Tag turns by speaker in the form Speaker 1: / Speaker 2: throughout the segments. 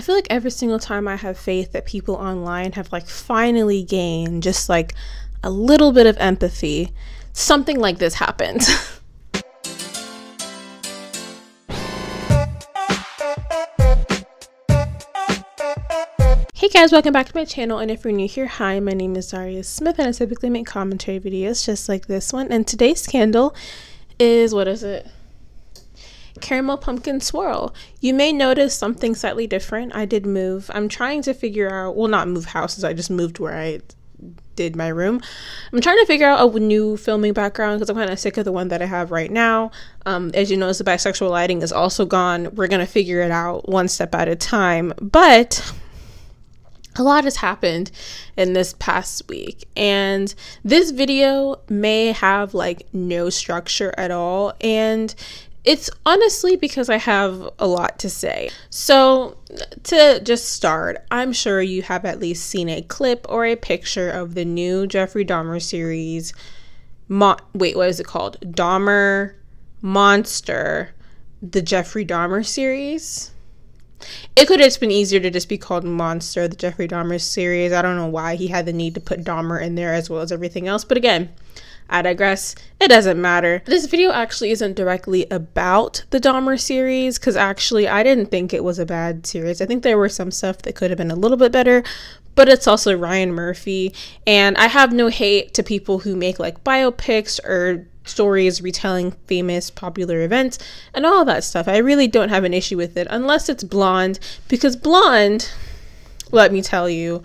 Speaker 1: I feel like every single time I have faith that people online have like finally gained just like a little bit of empathy, something like this happens. Hey guys, welcome back to my channel, and if you're new here, hi, my name is Zhariya Smith and I typically make commentary videos just like this one, and today's candle is, what is it? Caramel pumpkin swirl. You may notice something slightly different. I did move. I'm trying to figure out, well, not move houses, I just moved where I did my room. I'm trying to figure out a new filming background because I'm kind of sick of the one that I have right now. As you notice, the bisexual lighting is also gone. We're gonna figure it out one step at a time, but a lot has happened in this past week, and this video may have like no structure at all, and it's honestly because I have a lot to say. So to just start, I'm sure you have at least seen a clip or a picture of the new Jeffrey Dahmer series. Wait, what is it called? Dahmer Monster, the Jeffrey Dahmer series. It could have just been easier to just be called Monster, the Jeffrey Dahmer series. I don't know why he had the need to put Dahmer in there as well as everything else, but again, I digress. It doesn't matter. This video actually isn't directly about the Dahmer series because actually I didn't think it was a bad series. I think there were some stuff that could have been a little bit better, but it's also Ryan Murphy, and I have no hate to people who make like biopics or stories retelling famous popular events and all that stuff. I really don't have an issue with it unless it's Blonde, because Blonde, let me tell you,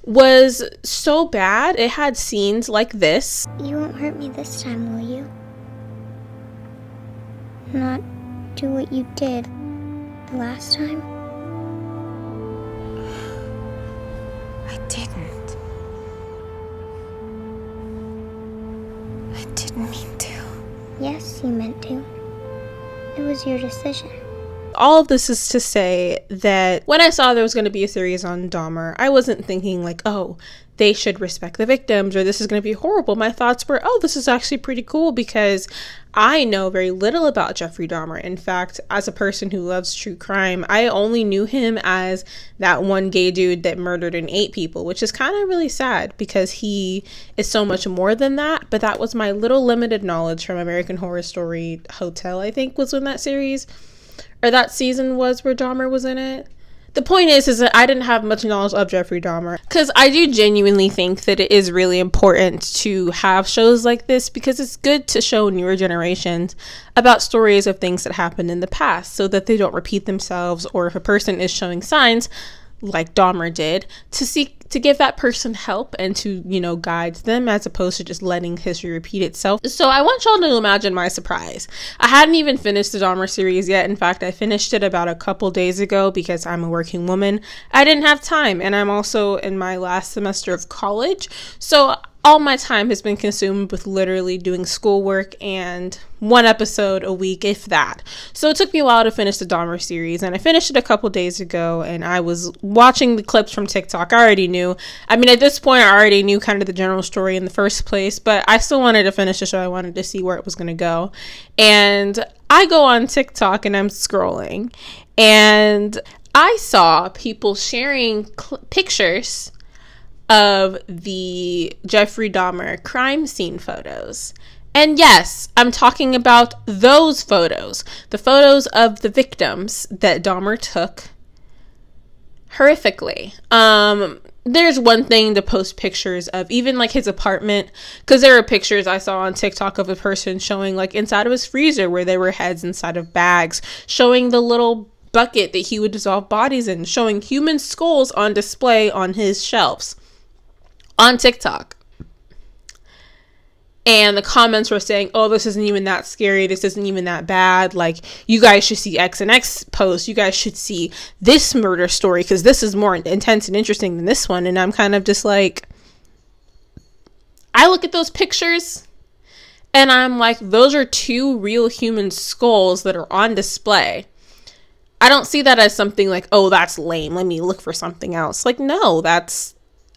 Speaker 1: was so bad. It had scenes like this.
Speaker 2: You won't hurt me this time, will you? Not do what you did the last time?
Speaker 3: I didn't. I didn't mean to.
Speaker 2: Yes, you meant to. It was your decision.
Speaker 1: All of this is to say that when I saw there was going to be a series on Dahmer, I wasn't thinking like, oh, they should respect the victims or this is going to be horrible. My thoughts were, oh, this is actually pretty cool because I know very little about Jeffrey Dahmer. In fact, as a person who loves true crime, I only knew him as that one gay dude that murdered and ate people, which is kind of really sad because he is so much more than that. But that was my little limited knowledge from American Horror Story Hotel, I think was in that series. Or that season was where Dahmer was in it. The point is that I didn't have much knowledge of Jeffrey Dahmer, because I do genuinely think that it is really important to have shows like this because it's good to show newer generations about stories of things that happened in the past so that they don't repeat themselves, or if a person is showing signs like Dahmer did, to give that person help and to, you know, guide them as opposed to just letting history repeat itself. So I want y'all to imagine my surprise. I hadn't even finished the Dahmer series yet. In fact, I finished it about a couple days ago because I'm a working woman. I didn't have time, and I'm also in my last semester of college. So all my time has been consumed with literally doing schoolwork and one episode a week, if that. So it took me a while to finish the Dahmer series, and I finished it a couple days ago, and I was watching the clips from TikTok. I already knew. I mean, at this point, I already knew kind of the general story in the first place, but I still wanted to finish the show. I wanted to see where it was going to go. And I go on TikTok, and I'm scrolling, and I saw people sharing pictures of the Jeffrey Dahmer crime scene photos. And yes, I'm talking about those photos, the photos of the victims that Dahmer took horrifically. There's one thing to post pictures of even like his apartment, because there are pictures I saw on TikTok of a person showing like inside of his freezer where there were heads inside of bags, showing the little bucket that he would dissolve bodies in, showing human skulls on display on his shelves on TikTok. And the comments were saying, oh, this isn't even that scary, this isn't even that bad, like, you guys should see X and X post, you guys should see this murder story because this is more intense and interesting than this one. And I'm kind of just like, I look at those pictures and I'm like, those are two real human skulls that are on display. I don't see that as something like, oh, that's lame, let me look for something else. Like, no, that's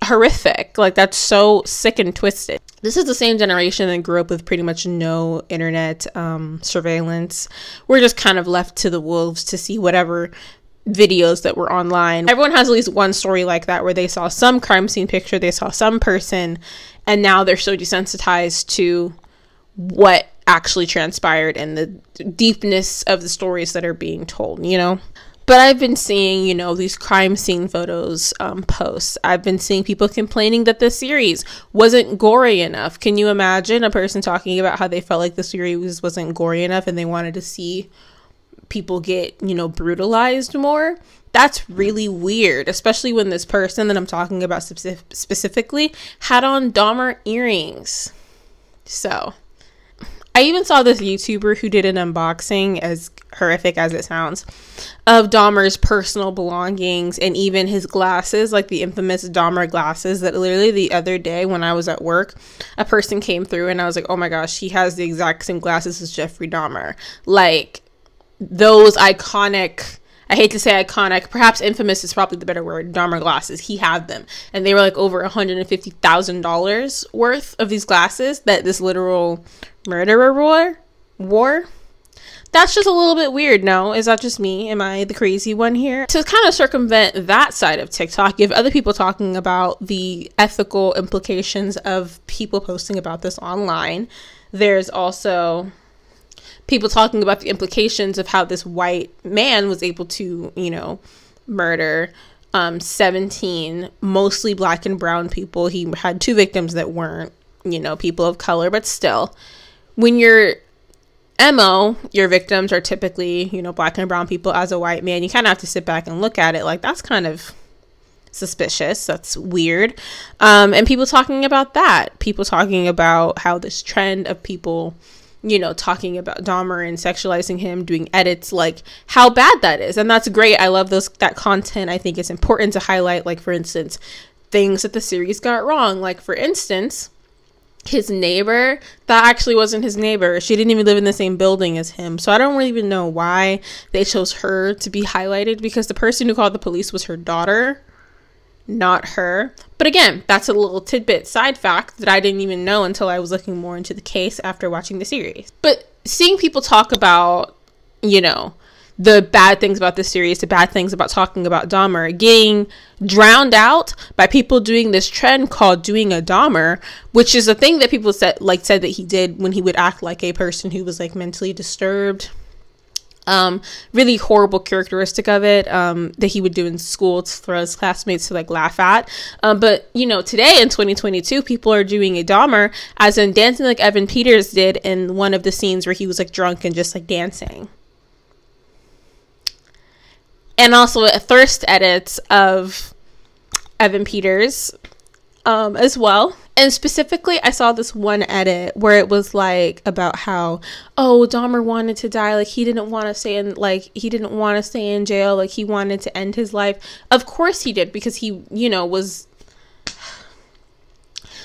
Speaker 1: horrific. Like, that's so sick and twisted. This is the same generation that grew up with pretty much no internet surveillance. We're just kind of left to the wolves to see whatever videos that were online. Everyone has at least one story like that where they saw some crime scene picture, they saw some person, and now they're so desensitized to what actually transpired and the deepness of the stories that are being told, you know? But I've been seeing, you know, these crime scene photos posts. I've been seeing people complaining that the series wasn't gory enough. Can you imagine a person talking about how they felt like the series wasn't gory enough and they wanted to see people get, you know, brutalized more? That's really weird, especially when this person that I'm talking about specifically had on Dahmer earrings. So I even saw this YouTuber who did an unboxing, as horrific as it sounds, of Dahmer's personal belongings and even his glasses, like the infamous Dahmer glasses that literally the other day when I was at work, a person came through and I was like, oh my gosh, he has the exact same glasses as Jeffrey Dahmer. Like those iconic, I hate to say iconic, perhaps infamous is probably the better word, Dahmer glasses. He had them, and they were like over $150,000 worth of these glasses that this literal murderer wore. That's just a little bit weird. No, is that just me? Am I the crazy one here? To kind of circumvent that side of TikTok, you have other people talking about the ethical implications of people posting about this online. There's also people talking about the implications of how this white man was able to, you know, murder 17 mostly black and brown people. He had 2 victims that weren't, you know, people of color, but still, when you're MO, your victims are typically, you know, black and brown people. As a white man, you kind of have to sit back and look at it like that's kind of suspicious. That's weird. And people talking about that, people talking about how this trend of people, you know, talking about Dahmer and sexualizing him, doing edits, like how bad that is. And that's great. I love that content. I think it's important to highlight, like, for instance, things that the series got wrong. Like, for instance, his neighbor, that actually wasn't his neighbor. She didn't even live in the same building as him. So I don't really even know why they chose her to be highlighted, because the person who called the police was her daughter, not her. But again, that's a little tidbit side fact that I didn't even know until I was looking more into the case after watching the series. But seeing people talk about, you know, the bad things about this series, the bad things about talking about Dahmer, getting drowned out by people doing this trend called doing a Dahmer, which is a thing that people said that he did when he would act like a person who was like mentally disturbed. Really horrible characteristic of it, that he would do in school for his classmates to like laugh at. But you know, today in 2022, people are doing a Dahmer, as in dancing like Evan Peters did in one of the scenes where he was like drunk and just like dancing. And also thirst edits of Evan Peters as well. And specifically, I saw this one edit where it was like about how, oh, Dahmer wanted to die. Like he didn't want to stay in jail. Like he wanted to end his life. Of course he did, because he, you know, was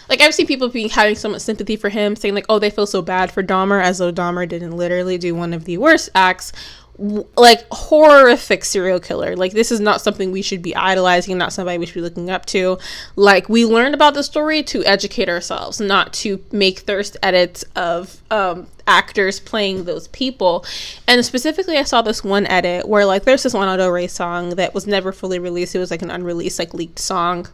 Speaker 1: like, I've seen people having so much sympathy for him, saying like, oh, they feel so bad for Dahmer, as though Dahmer didn't literally do one of the worst acts. Like horrific serial killer. Like this is not something we should be idolizing, not somebody we should be looking up to. Like we learned about the story to educate ourselves, not to make thirst edits of actors playing those people. And specifically, I saw this one edit where like there's this Lana Del Rey song that was never fully released. It was like an unreleased, like leaked song,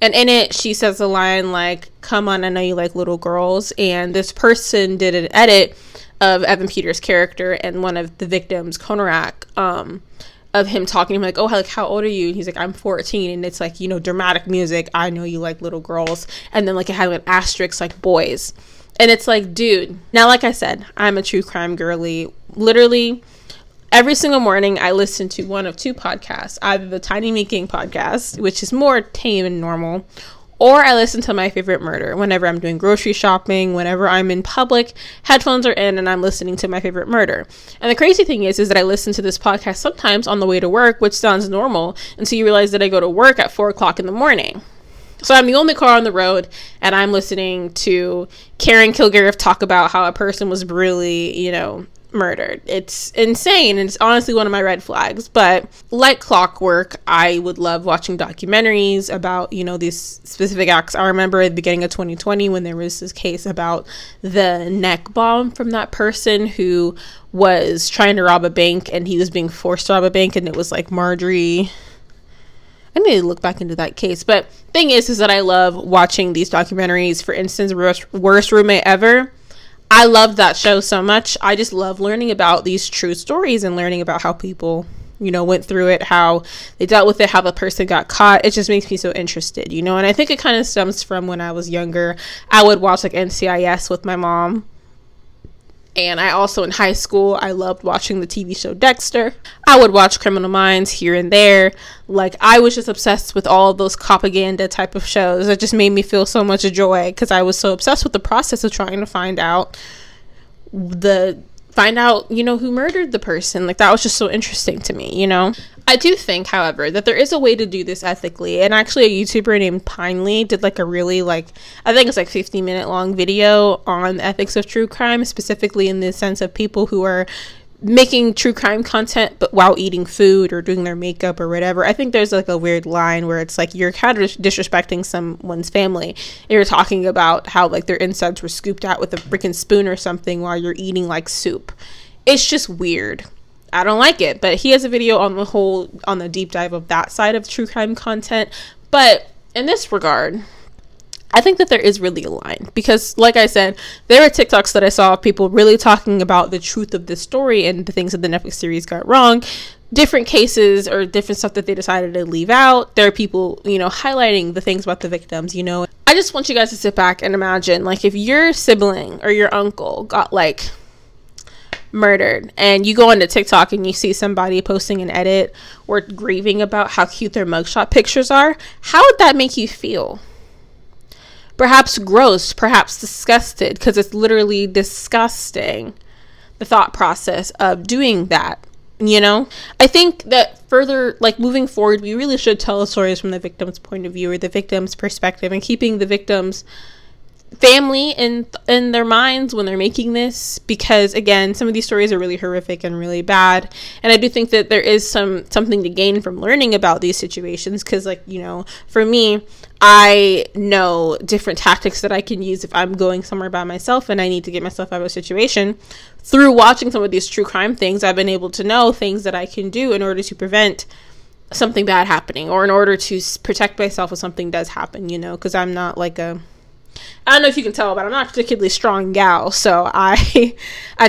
Speaker 1: and in it she says the line like, "Come on, I know you like little girls." And this person did an edit of Evan Peters' character and one of the victims, Konarak, of him talking to him like, oh, like, how old are you? And he's like, I'm 14. And it's like, you know, dramatic music, I know you like little girls. And then like it had an asterisk like boys. And it's like, dude, now like I said, I'm a true crime girly. Literally every single morning I listen to one of 2 podcasts, either the Tiny Me King podcast, which is more tame and normal, or I listen to My Favorite Murder whenever I'm doing grocery shopping, whenever I'm in public, headphones are in and I'm listening to My Favorite Murder. And the crazy thing is that I listen to this podcast sometimes on the way to work, which sounds normal, until you realize that I go to work at 4 o'clock in the morning. So I'm the only car on the road, and I'm listening to Karen Kilgariff talk about how a person was brutally, you know, murdered. It's insane, and it's honestly one of my red flags. But like clockwork, I would love watching documentaries about, you know, these specific acts. I remember at the beginning of 2020 when there was this case about the neck bomb from that person who was trying to rob a bank, and he was being forced to rob a bank, and it was like Marjorie. I need to look back into that case. But thing is that I love watching these documentaries. For instance, Worst Roommate Ever. I love that show so much. I just love learning about these true stories and learning about how people, you know, went through it, how they dealt with it, how the person got caught. It just makes me so interested, you know. And I think it kind of stems from when I was younger. I would watch like NCIS with my mom. And I also, in high school, I loved watching the TV show Dexter. I would watch Criminal Minds here and there. Like, I was just obsessed with all of those propaganda type of shows. It just made me feel so much joy because I was so obsessed with the process of trying to find out, you know, who murdered the person. Like, that was just so interesting to me, you know. I do think, however, that there is a way to do this ethically. And actually a YouTuber named Pinely did like a really, like, I think it's like 50-minute long video on the ethics of true crime, specifically in the sense of people who are making true crime content but while eating food or doing their makeup or whatever. I think there's like a weird line where it's like you're kind of disrespecting someone's family, and you're talking about how like their insides were scooped out with a freaking spoon or something while you're eating like soup. It's just weird. I don't like it. But he has a video on the deep dive of that side of true crime content. But in this regard, I think that there is really a line, because like I said, there are TikToks that I saw of people really talking about the truth of this story and the things that the Netflix series got wrong, different cases or different stuff that they decided to leave out. There are people, you know, highlighting the things about the victims, you know. I just want you guys to sit back and imagine, like, if your sibling or your uncle got like murdered and you go into TikTok and you see somebody posting an edit or grieving about how cute their mugshot pictures are, how would that make you feel? Perhaps gross, perhaps disgusted, because it's literally disgusting, the thought process of doing that, you know? I think that further, like, moving forward, we really should tell the stories from the victim's point of view or the victim's perspective, and keeping the victim's family in their minds when they're making this, because again, some of these stories are really horrific and really bad, and I do think that there is something to gain from learning about these situations, because, like, you know, for me, I know different tactics that I can use if I'm going somewhere by myself and I need to get myself out of a situation. Through watching some of these true crime things, I've been able to know things that I can do in order to prevent something bad happening, or in order to protect myself if something does happen, you know, because I'm not like I don't know if you can tell, but I'm not a particularly strong gal, so I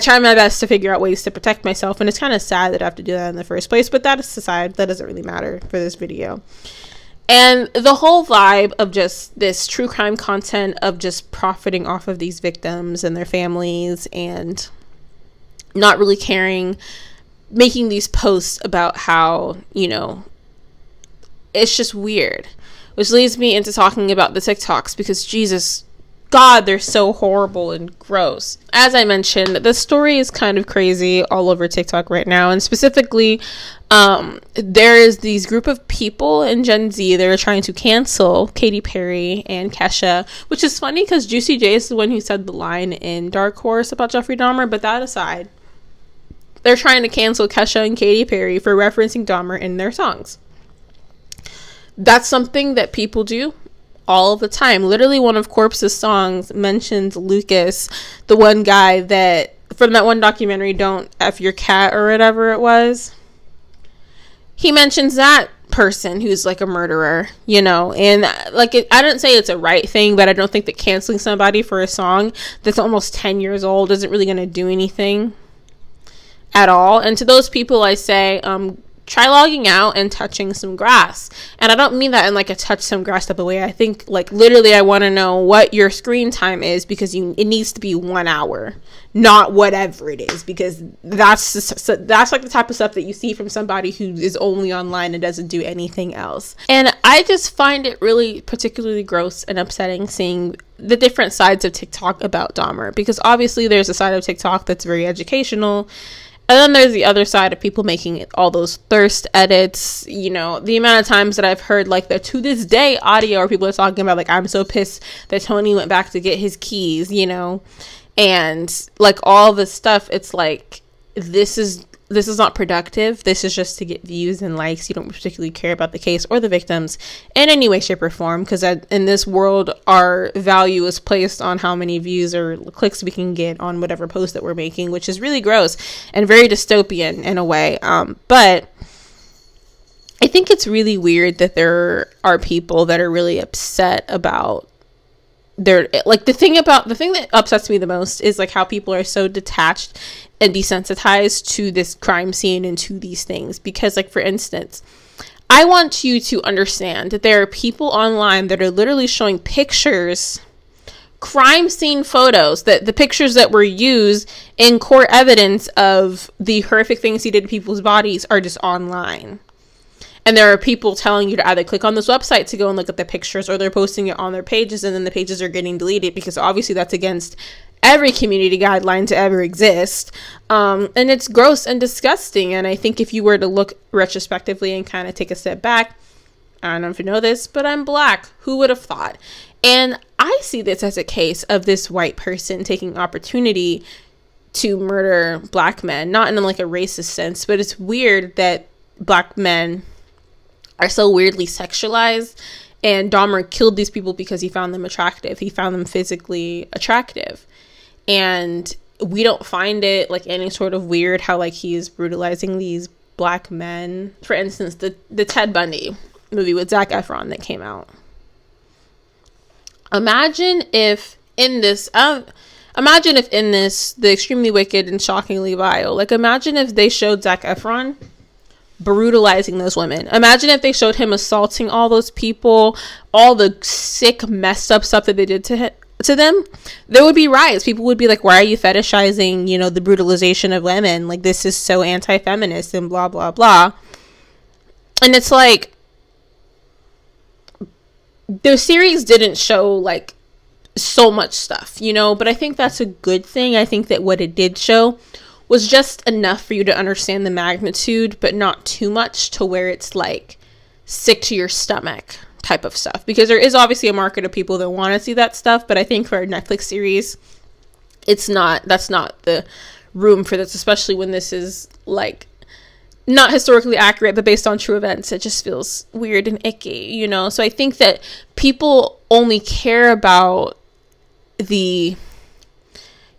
Speaker 1: try my best to figure out ways to protect myself, and it's kind of sad that I have to do that in the first place, but that is aside, that doesn't really matter for this video. And the whole vibe of just this true crime content of just profiting off of these victims and their families and not really caring, making these posts about how, you know, it's just weird. Which leads me into talking about the TikToks, because Jesus God, they're so horrible and gross. As I mentioned, the story is kind of crazy all over TikTok right now, and specifically there is these group of people in Gen Z that are trying to cancel Katy Perry and Kesha, which is funny because Juicy J is the one who said the line in Dark Horse about Jeffrey Dahmer, but that aside, they're trying to cancel Kesha and Katy Perry for referencing Dahmer in their songs. That's something that people do all the time. Literally, one of Corpse's songs mentions Lucas, the one guy that from that one documentary, Don't F Your Cat or whatever it was. He mentions that person who's like a murderer, you know, and like I don't say it's a right thing, but I don't think that canceling somebody for a song that's almost 10 years old isn't really going to do anything at all. And to those people, I say, try logging out and touching some grass. And I don't mean that in like a touch some grass type of way. I think like literally I want to know what your screen time is, because it needs to be 1 hour, not whatever it is, because that's like the type of stuff that you see from somebody who is only online and doesn't do anything else. And I just find it really particularly gross and upsetting seeing the different sides of TikTok about Dahmer, because obviously there's a side of TikTok that's very educational, and then there's the other side of people making all those thirst edits. You know, the amount of times that I've heard like the to this day audio where people are talking about like, I'm so pissed that Tony went back to get his keys, you know, and like all this stuff. It's like, this is not productive. This is just to get views and likes. You don't particularly care about the case or the victims in any way, shape, or form, because in this world, our value is placed on how many views or clicks we can get on whatever post that we're making, which is really gross and very dystopian in a way. But I think it's really weird that there are people that are really upset about like the thing that upsets me the most is like how people are so detached and desensitized to this crime scene and to these things. Because, like, for instance, I want you to understand that there are people online that are literally showing pictures, crime scene photos, that the pictures that were used in court evidence of the horrific things he did to people's bodies are just online. And there are people telling you to either click on this website to go and look at the pictures, or they're posting it on their pages, and then the pages are getting deleted because obviously that's against every community guideline to ever exist. And it's gross and disgusting. And I think if you were to look retrospectively and kind of take a step back, I don't know if you know this, but I'm Black. Who would have thought? And I see this as a case of this white person taking opportunity to murder Black men, not in like a racist sense, but it's weird that Black men are so weirdly sexualized, and Dahmer killed these people because he found them attractive. He found them physically attractive. And we don't find it like any sort of weird how like he is brutalizing these Black men. For instance, the Ted Bundy movie with Zac Efron that came out. Imagine if in this, The Extremely Wicked and Shockingly Vile, like imagine if they showed Zac Efron brutalizing those women. Imagine if they showed him assaulting all those people, all the sick, messed up stuff that they did to them. There would be riots. People would be like, why are you fetishizing, you know, the brutalization of women? Like, this is so anti-feminist and blah, blah, blah. And it's like, the series didn't show like so much stuff, you know, but I think that's a good thing. I think that what it did show was just enough for you to understand the magnitude, but not too much to where it's like sick to your stomach type of stuff. Because there is obviously a market of people that want to see that stuff, but I think for a Netflix series, that's not the room for this, especially when this is like not historically accurate, but based on true events. It just feels weird and icky, you know? So I think that people only care about the,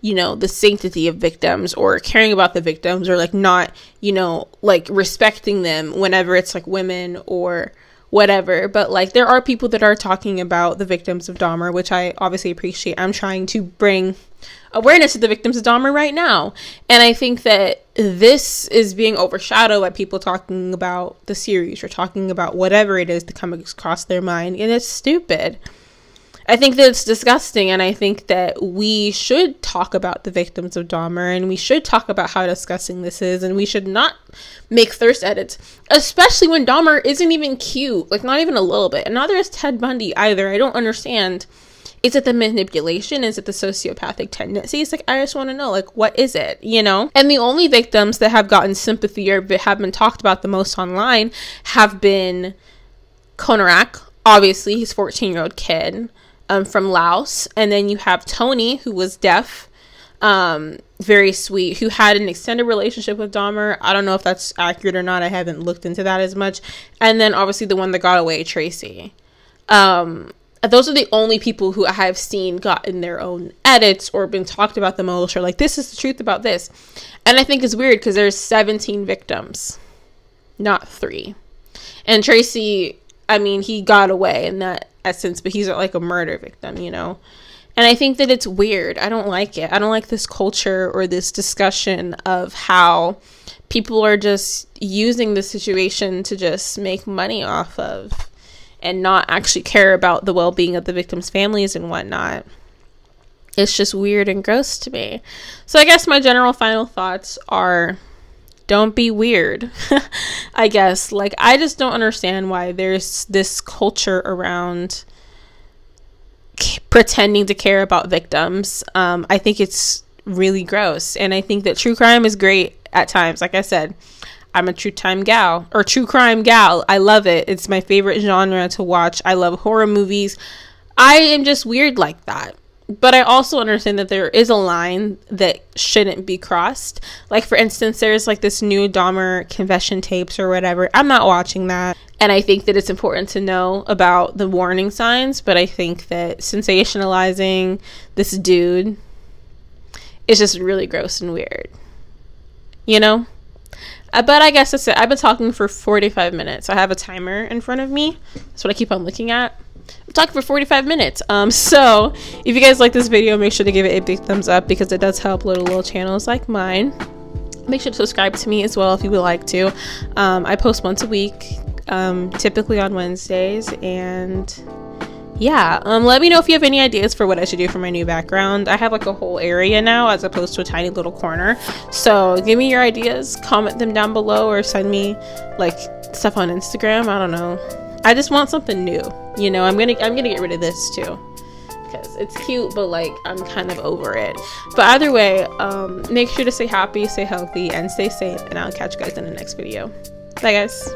Speaker 1: you know, the sanctity of victims, or caring about the victims, or like not, you know, like respecting them whenever it's like women or whatever. But like there are people that are talking about the victims of Dahmer, which I obviously appreciate. I'm trying to bring awareness to the victims of Dahmer right now. And I think that this is being overshadowed by people talking about the series or talking about whatever it is to come across their mind. And it's stupid. I think that it's disgusting, and I think that we should talk about the victims of Dahmer, and we should talk about how disgusting this is, and we should not make thirst edits, especially when Dahmer isn't even cute, like not even a little bit. And neither is Ted Bundy either. I don't understand. Is it the manipulation? Is it the sociopathic tendencies? Like, I just want to know, like, what is it, you know? And the only victims that have gotten sympathy or have been talked about the most online have been Konarak, obviously, he's a 14-year-old kid. From Laos, and then you have Tony, who was deaf, very sweet, who had an extended relationship with Dahmer. I don't know if that's accurate or not. I haven't looked into that as much. And then obviously the one that got away, Tracy. Those are the only people who I have seen gotten their own edits or been talked about the most, or like, this is the truth about this. And I think it's weird because there's 17 victims, not 3. And Tracy, I mean, he got away in that essence, but he's like a murder victim, you know? And I think that it's weird. I don't like it. I don't like this culture or this discussion of how people are just using the situation to just make money off of and not actually care about the well-being of the victims' families and whatnot. It's just weird and gross to me. So I guess my general final thoughts are, don't be weird. I guess, like, I just don't understand why there's this culture around pretending to care about victims. I think it's really gross, and I think that true crime is great at times. Like I said, I'm a true crime gal. I love it. It's my favorite genre to watch. I love horror movies. I am just weird like that. But I also understand that there is a line that shouldn't be crossed. Like, for instance, there's like this new Dahmer confession tapes or whatever. I'm not watching that. And I think that it's important to know about the warning signs. But I think that sensationalizing this dude is just really gross and weird. You know? But I guess that's it. I've been talking for 45 minutes. I have a timer in front of me. That's what I keep on looking at. I'm talking for 45 minutes. So if you guys like this video, make sure to give it a big thumbs up because it does help little channels like mine. Make sure to subscribe to me as well if you would like to. I post once a week, typically on Wednesdays, and yeah, let me know if you have any ideas for what I should do for my new background. I have like a whole area now as opposed to a tiny little corner. So give me your ideas, comment them down below, or send me like stuff on Instagram. I don't know. I just want something new. You know, I'm gonna get rid of this too because it's cute, but like I'm kind of over it. But either way, make sure to stay happy, stay healthy, and stay safe. And I'll catch you guys in the next video. Bye, guys.